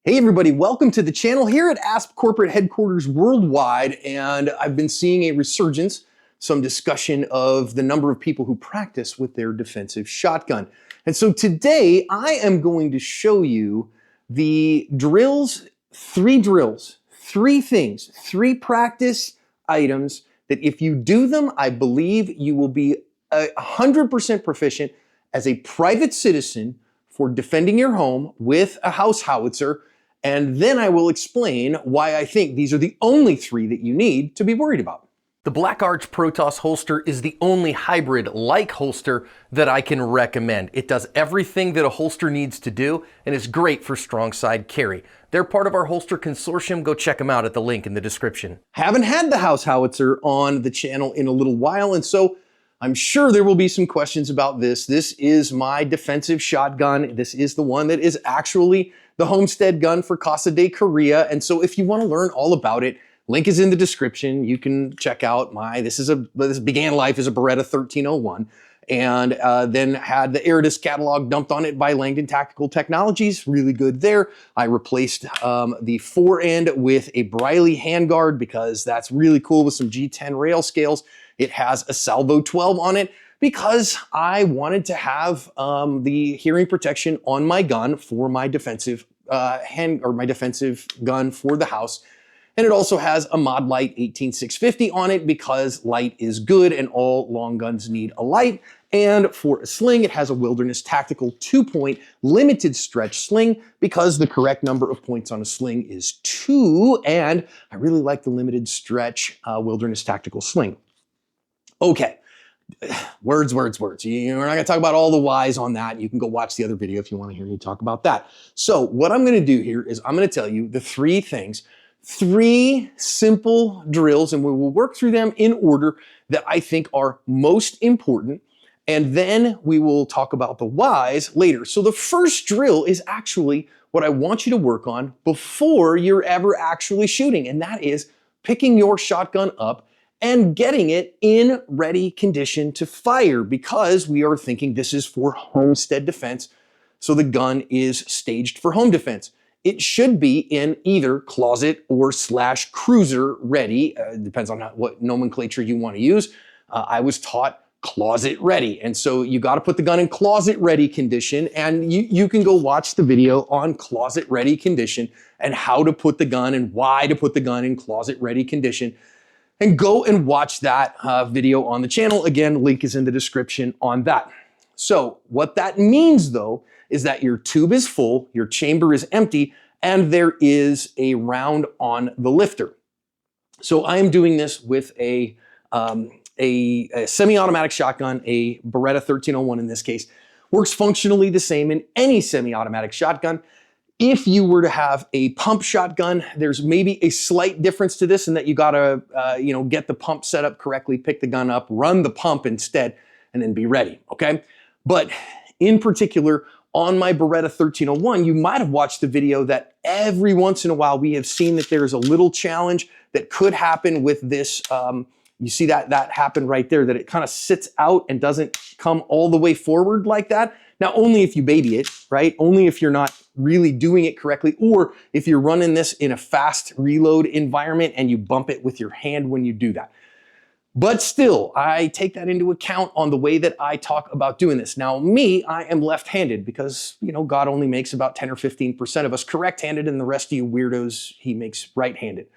Hey everybody, welcome to the channel here at ASP Corporate Headquarters Worldwide, and I've been seeing a resurgence, some discussion of the number of people who practice with their defensive shotgun. And so today I am going to show you the drills, three things, three practice items that if you do them, I believe you will be 100% proficient as a private citizen for defending your home with a house howitzer. And then I will explain why I think these are the only three that you need to be worried about. The Black Arch Protoss holster is the only hybrid-like holster that I can recommend. It does everything that a holster needs to do, and is great for strong side carry. They're part of our holster consortium. Go check them out at the link in the description. Haven't had the house howitzer on the channel in a little while, and so I'm sure there will be some questions about this. This is my defensive shotgun. This is the one that is actually the homestead gun for Casa de Korea. And so if you want to learn all about it, link is in the description. You can check out this began life as a Beretta 1301 and then had the Eritas catalog dumped on it by Langdon Tactical Technologies. Really good there. I replaced the fore end with a Briley handguard because that's really cool with some G10 rail scales. It has a Salvo 12 on it because I wanted to have the hearing protection on my gun for my defensive my defensive gun for the house. And it also has a Mod Light 18650 on it because light is good and all long guns need a light. And for a sling, it has a Wilderness Tactical 2-point limited stretch sling because the correct number of points on a sling is 2. And I really like the limited stretch Wilderness Tactical sling. Okay, words. We're not gonna talk about all the whys on that. You can go watch the other video if you wanna hear me talk about that. So what I'm gonna do here is I'm gonna tell you the three things, three simple drills, and we will work through them in order that I think are most important. And then we will talk about the whys later. So the first drill is actually what I want you to work on before you're ever actually shooting. And that is picking your shotgun up and getting it in ready condition to fire, because we are thinking this is for homestead defense. So the gun is staged for home defense. It should be in either closet or / cruiser ready. Depends on what nomenclature you want to use. I was taught closet ready. And so you got to put the gun in closet ready condition, and you can go watch the video on closet ready condition and how to put the gun and why to put the gun in closet ready condition. And go and watch that video on the channel. Again, link is in the description on that. So what that means though, is that your tube is full, your chamber is empty, and there is a round on the lifter. So I am doing this with a semi-automatic shotgun, a Beretta 1301 in this case. Works functionally the same in any semi-automatic shotgun. If you were to have a pump shotgun, there's maybe a slight difference to this in that you gotta get the pump set up correctly, pick the gun up, run the pump instead, and then be ready, okay? But in particular, on my Beretta 1301, you might have watched the video that every once in a while we have seen that there's a little challenge that could happen with this. You see that happen right there, that it kind of sits out and doesn't come all the way forward like that. Now, only if you baby it, right? Only if you're not really doing it correctly, or if you're running this in a fast reload environment and you bump it with your hand when you do that. But still, I take that into account on the way that I talk about doing this. Now, I am left-handed because, God only makes about 10 or 15% of us correct-handed, and the rest of you weirdos, he makes right-handed.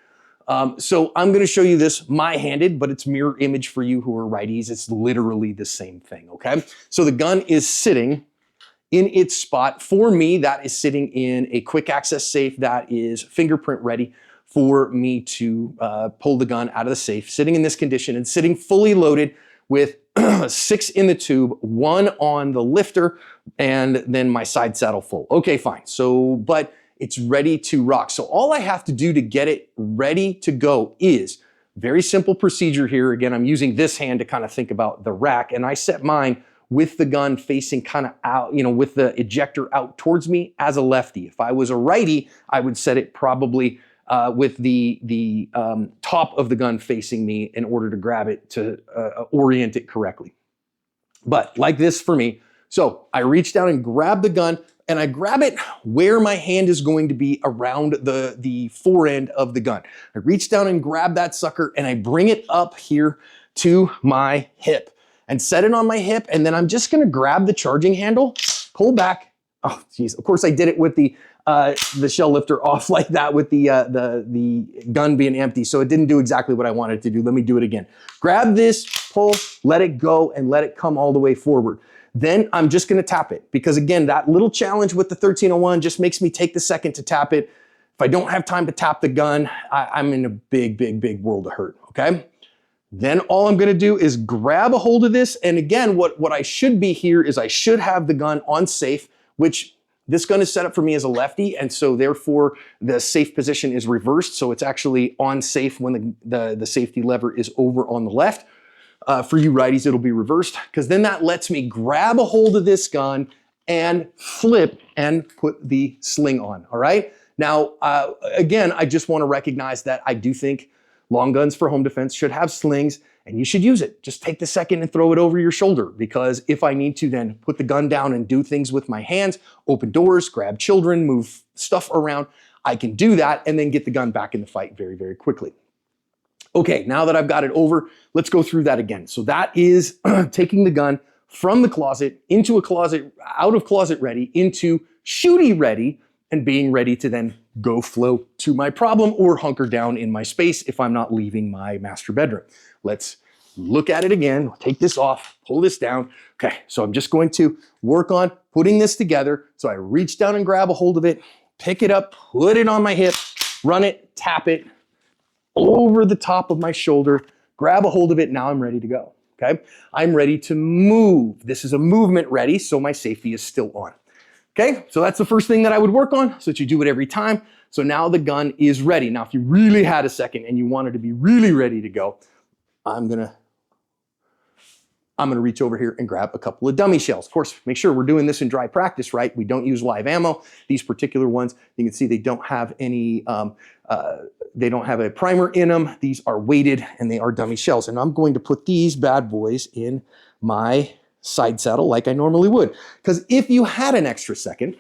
So I'm gonna show you this my-handed, but it's mirror image for you who are righties. It's literally the same thing, okay? So the gun is sitting in its spot. For me, that is sitting in a quick access safe that is fingerprint ready for me to pull the gun out of the safe, sitting in this condition and sitting fully loaded with 6 in the tube, 1 on the lifter, and then my side saddle full. Okay, fine. So, but it's ready to rock. So all I have to do to get it ready to go is very simple procedure here. Again, I'm using this hand to kind of think about the rack, and I set mine with the gun facing kind of out, with the ejector out towards me as a lefty. If I was a righty, I would set it probably with the top of the gun facing me in order to grab it to orient it correctly. But like this for me. So I reach down and grab the gun. and I grab it where my hand is going to be around the fore end of the gun. I reach down and grab that sucker and I bring it up here to my hip and set it on my hip, and then I'm just gonna grab the charging handle, pull back. Oh, geez, of course I did it with the shell lifter off like that with the gun being empty, so it didn't do exactly what I wanted to do. Let me do it again. Grab this, pull, let it go, and let it come all the way forward. Then I'm just gonna tap it, because again, that little challenge with the 1301 just makes me take the second to tap it. If I don't have time to tap the gun, I'm in a big, big, big world of hurt, okay? Then all I'm gonna do is grab a hold of this, and again, what I should be here is I should have the gun on safe, which this gun is set up for me as a lefty, and so therefore the safe position is reversed, so it's actually on safe when the safety lever is over on the left. For you righties, it'll be reversed, because then that lets me grab a hold of this gun and flip and put the sling on, all right? Now, again, I just wanna recognize that I do think long guns for home defense should have slings, and you should use it. Just take the second and throw it over your shoulder, because if I need to then put the gun down and do things with my hands, open doors, grab children, move stuff around, I can do that and then get the gun back in the fight very, very quickly. Okay, now that I've got it over, let's go through that again. So that is taking the gun from the closet into a closet, out of closet ready, into shooty ready, and being ready to then go flow to my problem or hunker down in my space if I'm not leaving my master bedroom. Let's look at it again. Take this off, pull this down. Okay, so I'm just going to work on putting this together. So I reach down and grab a hold of it, pick it up, put it on my hip, run it, tap it over the top of my shoulder, grab a hold of it. Now I'm ready to go, okay? I'm ready to move. This is a movement ready, so my safety is still on. Okay, so that's the first thing that I would work on, so that you do it every time. So now the gun is ready. Now, if you really had a second and you wanted to be really ready to go, I'm gonna reach over here and grab a couple of dummy shells. Of course, make sure we're doing this in dry practice, right? We don't use live ammo. These particular ones, you can see they don't have any, they don't have a primer in them. These are weighted and they are dummy shells. And I'm going to put these bad boys in my side saddle like I normally would. Because if you had an extra second,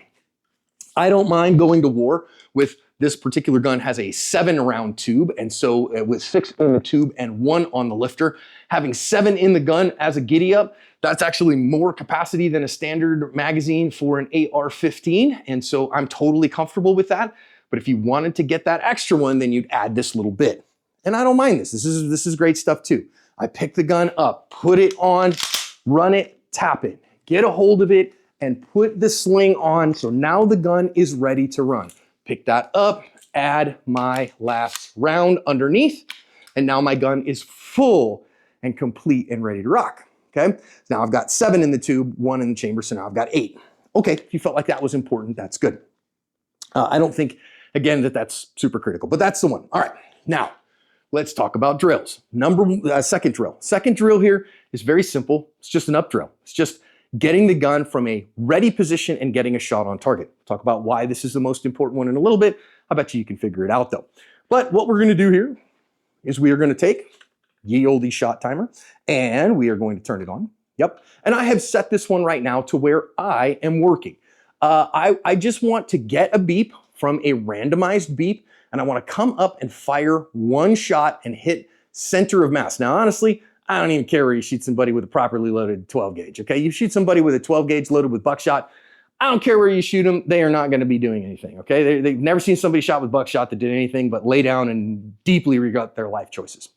I don't mind going to war with this particular gun. Has a 7-round tube, and so with 6 in the tube and 1 on the lifter, having 7 in the gun as a giddy up, that's actually more capacity than a standard magazine for an AR-15, and so I'm totally comfortable with that. But if you wanted to get that extra one, then you'd add this little bit. And I don't mind this. This is great stuff too. I pick the gun up, put it on, run it, tap it, get a hold of it, and put the sling on. So now the gun is ready to run. Pick that up, add my last round underneath, and now my gun is full and complete and ready to rock, okay? Now I've got 7 in the tube, 1 in the chamber, so now I've got 8. Okay, if you felt like that was important, that's good. I don't think, again, that's super critical, but that's the one. All right, now let's talk about drills. Second drill. Second drill here is very simple. It's just an up drill. It's just getting the gun from a ready position and getting a shot on target. We'll talk about why this is the most important one in a little bit. I bet you can figure it out though. But what we're gonna do here is we are gonna take ye olde shot timer and we are going to turn it on. Yep, and I have set this one right now to where I am working. I just want to get a beep from a randomized beep, and I wanna come up and fire 1 shot and hit center of mass. Now, honestly, I don't even care where you shoot somebody with a properly loaded 12 gauge, okay? You shoot somebody with a 12 gauge loaded with buckshot, I don't care where you shoot them, they are not gonna be doing anything, okay? They've never seen somebody shot with buckshot that did anything but lay down and deeply regret their life choices.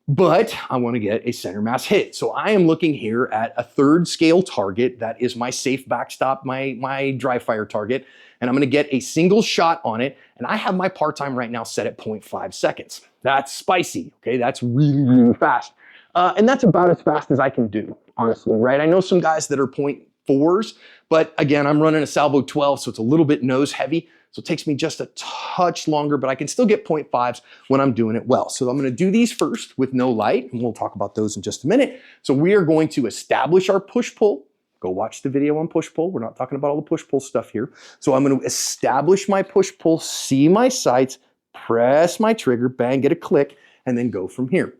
But I wanna get a center mass hit. So I am looking here at a 3rd scale target. That is my safe backstop, my dry fire target. And I'm gonna get a single shot on it. And I have my par time right now set at 0.5 seconds. That's spicy, okay? That's really, really fast. And that's about as fast as I can do, honestly, right? I know some guys that are 0.4s, but again, I'm running a Salvo 12, so it's a little bit nose heavy. So it takes me just a touch longer, but I can still get 0.5s when I'm doing it well. So I'm gonna do these first with no light, and we'll talk about those in just a minute. So we are going to establish our push-pull. Go watch the video on push-pull. We're not talking about all the push-pull stuff here. So I'm gonna establish my push-pull, see my sights, press my trigger, bang, get a click, and then go from here.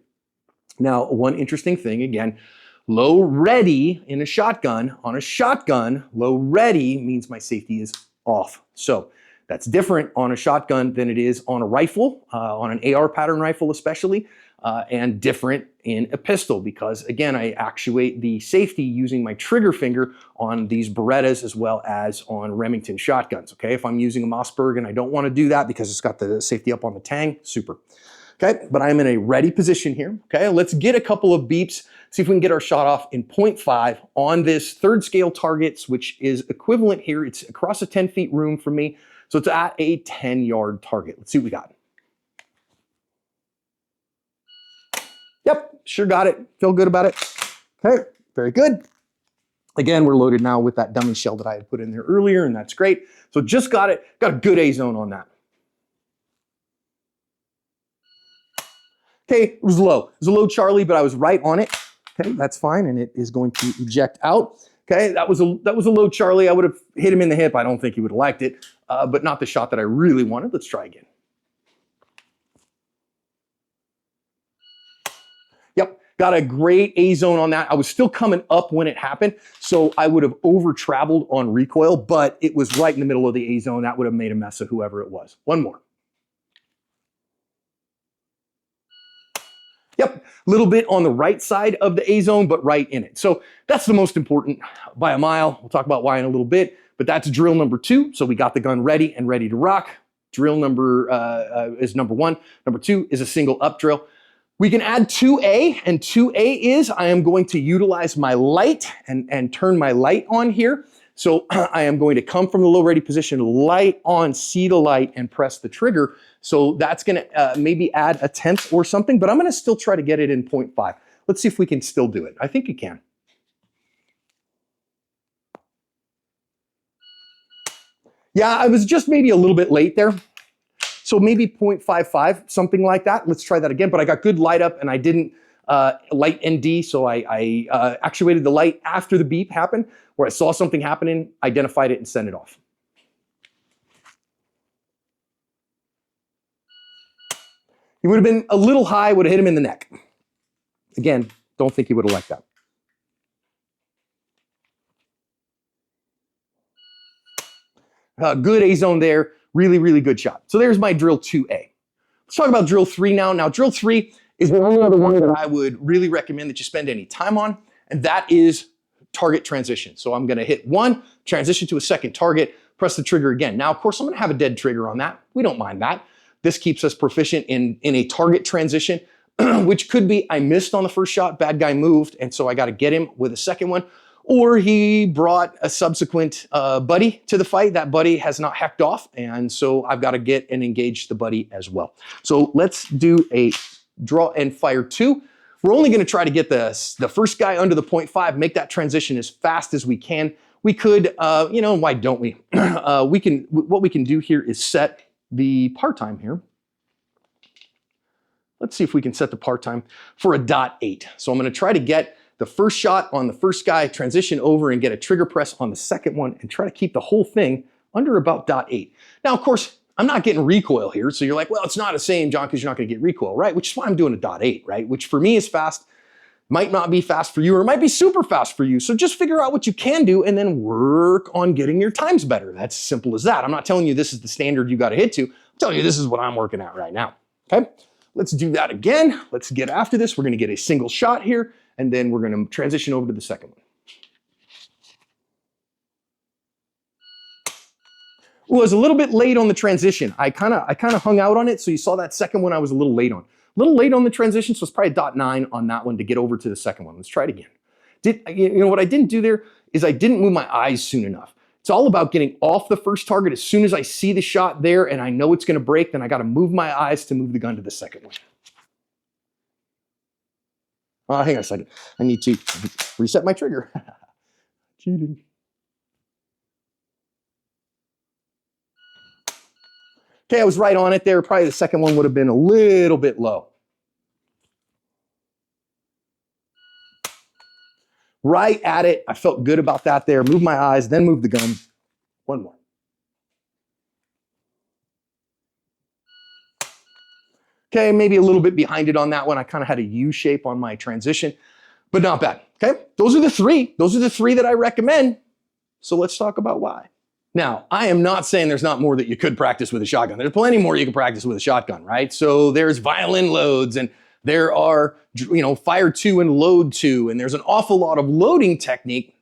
Now, one interesting thing, again, Low ready in a shotgun, on a shotgun, low ready means my safety is off. So that's different on a shotgun than it is on a rifle, on an AR pattern rifle especially, and different in a pistol because again, I actuate the safety using my trigger finger on these Berettas as well as on Remington shotguns, okay? If I'm using a Mossberg and I don't wanna do that because it's got the safety up on the tang, super. Okay, but I'm in a ready position here. Okay, let's get a couple of beeps, see if we can get our shot off in 0.5 on this third scale targets, which is equivalent here. It's across a 10 feet room from me. So it's at a 10-yard target. Let's see what we got. Yep, sure got it. Feel good about it. Okay, very good. Again, we're loaded now with that dummy shell that I had put in there earlier, and that's great. So just got it. Got a good A zone on that. Okay, it was low. It was a low Charlie, but I was right on it. Okay, that's fine, and it is going to eject out. Okay, that was a low Charlie. I would have hit him in the hip. I don't think he would have liked it, but not the shot that I really wanted. Let's try again. Yep, got a great A zone on that. I was still coming up when it happened, so I would have over traveled on recoil, but it was right in the middle of the A zone. That would have made a mess of whoever it was. One more. Yep, a little bit on the right side of the A zone, but right in it. So that's the most important by a mile. We'll talk about why in a little bit, but that's drill number 2. So we got the gun ready and ready to rock. Drill number is number 1. Number 2 is a single up drill. We can add 2A, and 2A is I am going to utilize my light and turn my light on here. So I am going to come from the low ready position, light on, see the light, and press the trigger. So that's gonna maybe add a tenth or something, but I'm gonna still try to get it in 0.5. Let's see if we can still do it. I think you can. Yeah, I was just maybe a little bit late there. So maybe 0.55, something like that. Let's try that again, but I got good light up and I didn't light ND, so I actuated the light after the beep happened, where I saw something happening, identified it, and sent it off. He would have been a little high, would have hit him in the neck. Again, don't think he would have liked that. Good A zone there, really, really good shot. So there's my drill 2A. Let's talk about drill 3 now. Now drill 3 is the only other one that I would really recommend that you spend any time on, and that is target transition. So I'm gonna hit 1, transition to a second target, press the trigger again. Now, of course, I'm gonna have a dead trigger on that. We don't mind that. This keeps us proficient in a target transition, which could be I missed on the first shot, bad guy moved, and so I gotta get him with a second one, or he brought a subsequent buddy to the fight. That buddy has not hecked off, and so I've gotta get and engage the buddy as well. So let's do a draw and fire 2. We're only gonna try to get the first guy under the 0.5, make that transition as fast as we can. We could, you know, why don't we? What we can do here is set the par time here. Let's see if we can set the par time for a .8. So I'm gonna try to get the first shot on the first guy, transition over and get a trigger press on the second one and try to keep the whole thing under about .8. Now, of course, I'm not getting recoil here. So you're like, well, it's not the same, John, because you're not gonna get recoil, right? Which is why I'm doing a .8, right? Which for me is fast, might not be fast for you, or it might be super fast for you. So just figure out what you can do and then work on getting your times better. That's as simple as that. I'm not telling you this is the standard you gotta hit to. I'm telling you this is what I'm working at right now, okay? Let's do that again. Let's get after this. We're gonna get a single shot here, and then we're gonna transition over to the second one. Well, I was a little bit late on the transition. I kind of hung out on it, so you saw that second one I was a little late on. A little late on the transition, so it's probably a .9 on that one to get over to the second one. Let's try it again. You know what I didn't do there is I didn't move my eyes soon enough. It's all about getting off the first target. As soon as I see the shot there and I know it's gonna break, then I gotta move my eyes to move the gun to the second one. Hang on a second. I need to reset my trigger. Cheating. Okay, I was right on it there. Probably the second one would have been a little bit low. Right at it. I felt good about that there. Move my eyes, then move the gun. One more. Okay, maybe a little bit behind it on that one. I kind of had a U shape on my transition. but not bad. Okay, those are the three. Those are the three that I recommend. So let's talk about why. Now, I am not saying there's not more that you could practice with a shotgun. There's plenty more you can practice with a shotgun, right? So there's violin loads, and there are, fire to and load to, and there's an awful lot of loading technique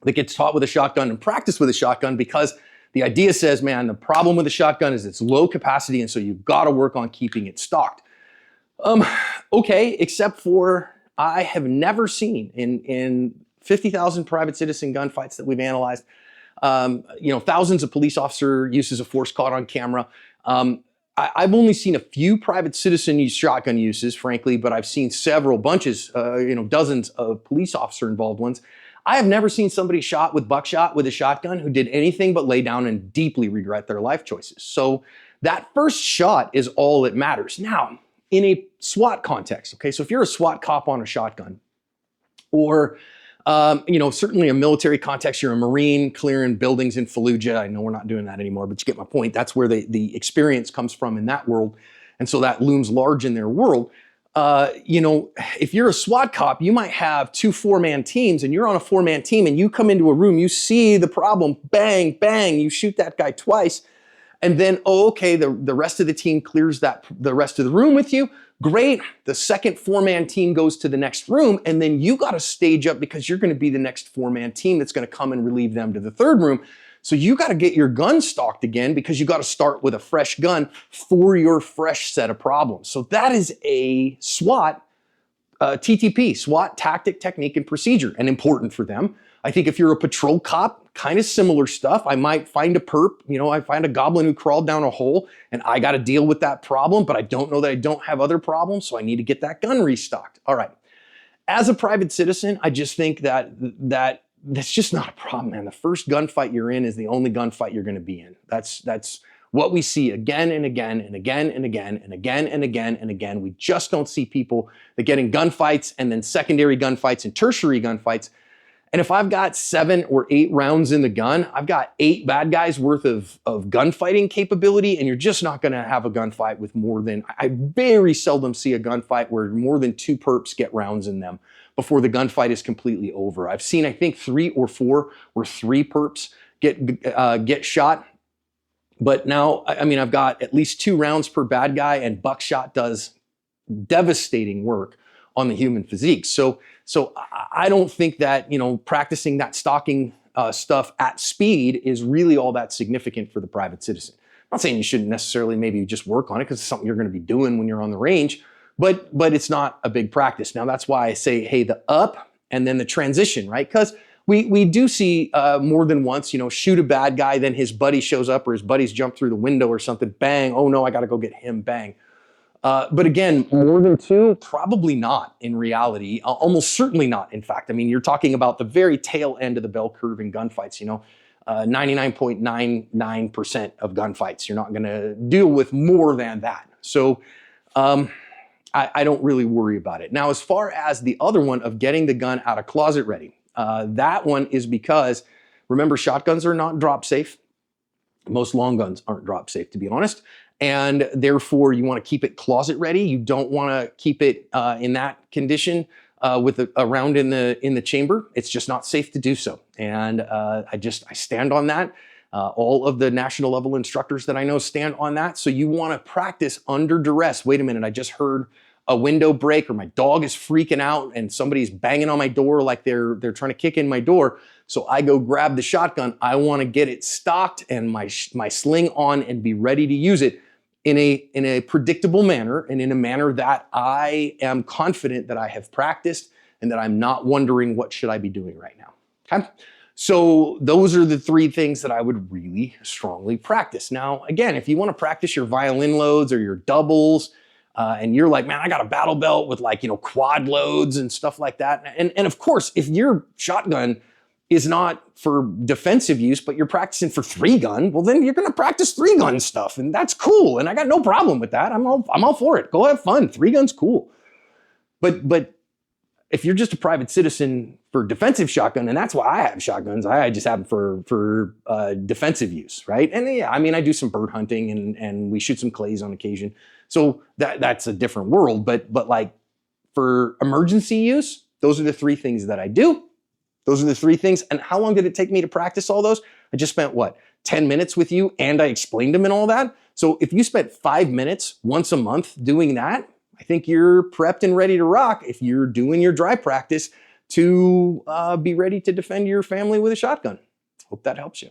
that gets taught with a shotgun and practiced with a shotgun, because the idea says, man, the problem with a shotgun is it's low capacity, and so you've got to work on keeping it stocked. Okay, except for I have never seen in 50,000 private citizen gunfights that we've analyzed, thousands of police officer uses of force caught on camera. I've only seen a few private citizen shotgun uses, frankly, but I've seen several bunches, dozens of police officer involved ones. I have never seen somebody shot with buckshot with a shotgun who did anything but lay down and deeply regret their life choices. So that first shot is all that matters. Now, in a SWAT context, okay, so if you're a SWAT cop on a shotgun, or certainly a military context, you're a Marine clearing buildings in Fallujah. I know we're not doing that anymore, but you get my point. That's where the experience comes from in that world. And so that looms large in their world. If you're a SWAT cop, you might have 2 4-man teams, and you're on a 4-man team, and you come into a room, you see the problem, bang, bang, you shoot that guy twice. And then, the rest of the team clears the rest of the room with you. Great. The second 4-man team goes to the next room, and then you got to stage up because you're going to be the next 4-man team that's going to come and relieve them to the third room. So you got to get your gun stocked again, because you got to start with a fresh gun for your fresh set of problems. So that is a SWAT, TTP, SWAT tactic, technique, and procedure, and important for them. I think if you're a patrol cop, kind of similar stuff. I might find a perp, I find a goblin who crawled down a hole, and I got to deal with that problem, but I don't know that I don't have other problems, so I need to get that gun restocked. All right. As a private citizen, I just think that's just not a problem, man. The first gunfight you're in is the only gunfight you're going to be in. That's what we see again and again and again and again and again and again and again. We just don't see people that get in gunfights and then secondary gunfights and tertiary gunfights. And if I've got 7 or 8 rounds in the gun, I've got 8 bad guys worth of gunfighting capability, and you're just not going to have a gunfight with more than, I very seldom see a gunfight where more than 2 perps get rounds in them before the gunfight is completely over. I've seen, I think, 3 or 4 where 3 perps get shot. But now, I've got at least 2 rounds per bad guy, and buckshot does devastating work on the human physique. So I don't think that, practicing that stocking stuff at speed is really all that significant for the private citizen. I'm not saying you shouldn't necessarily maybe just work on it, because it's something you're going to be doing when you're on the range, but it's not a big practice. Now, that's why I say, hey, the up and then the transition, right? Because we do see more than once, shoot a bad guy, then his buddy shows up, or his buddies jump through the window or something, bang, oh no, I got to go get him, bang. But again, more than 2? Probably not in reality. Almost certainly not, in fact. You're talking about the very tail end of the bell curve in gunfights, 99.99% of gunfights. You're not going to deal with more than that. So I don't really worry about it. Now, as far as the other one of getting the gun out of closet ready, that one is because, remember, shotguns are not drop safe. Most long guns aren't drop safe, to be honest. And therefore, you want to keep it closet ready. You don't want to keep it in that condition with a round in the chamber. It's just not safe to do so. And I stand on that. All of the national level instructors that I know stand on that. So you want to practice under duress. Wait a minute, I just heard a window break, or my dog is freaking out and somebody's banging on my door like they're trying to kick in my door. So I go grab the shotgun. I want to get it stocked and my sling on and be ready to use it in a predictable manner, and in a manner that I am confident that I have practiced and that I'm not wondering what should I be doing right now. Okay? So those are the 3 things that I would really strongly practice. Now, again, if you want to practice your violin loads or your doubles, and you're like, man, I got a battle belt with quad loads and stuff like that. And of course, if your shotgun is not for defensive use, but you're practicing for 3-gun, well, then you're going to practice 3-gun stuff, and that's cool. And I got no problem with that. I'm all for it. Go have fun. 3-gun's cool. But if you're just a private citizen for defensive shotgun, and that's why I have shotguns, I just have them for defensive use, right? And yeah, I do some bird hunting and we shoot some clays on occasion. So that's a different world. But for emergency use, Those are the 3 things that I do. Those are the 3 things. And how long did it take me to practice all those? I just spent, what, 10 minutes with you, and I explained them and all that? So if you spent 5 minutes once a month doing that, I think you're prepped and ready to rock if you're doing your dry practice to be ready to defend your family with a shotgun. Hope that helps you.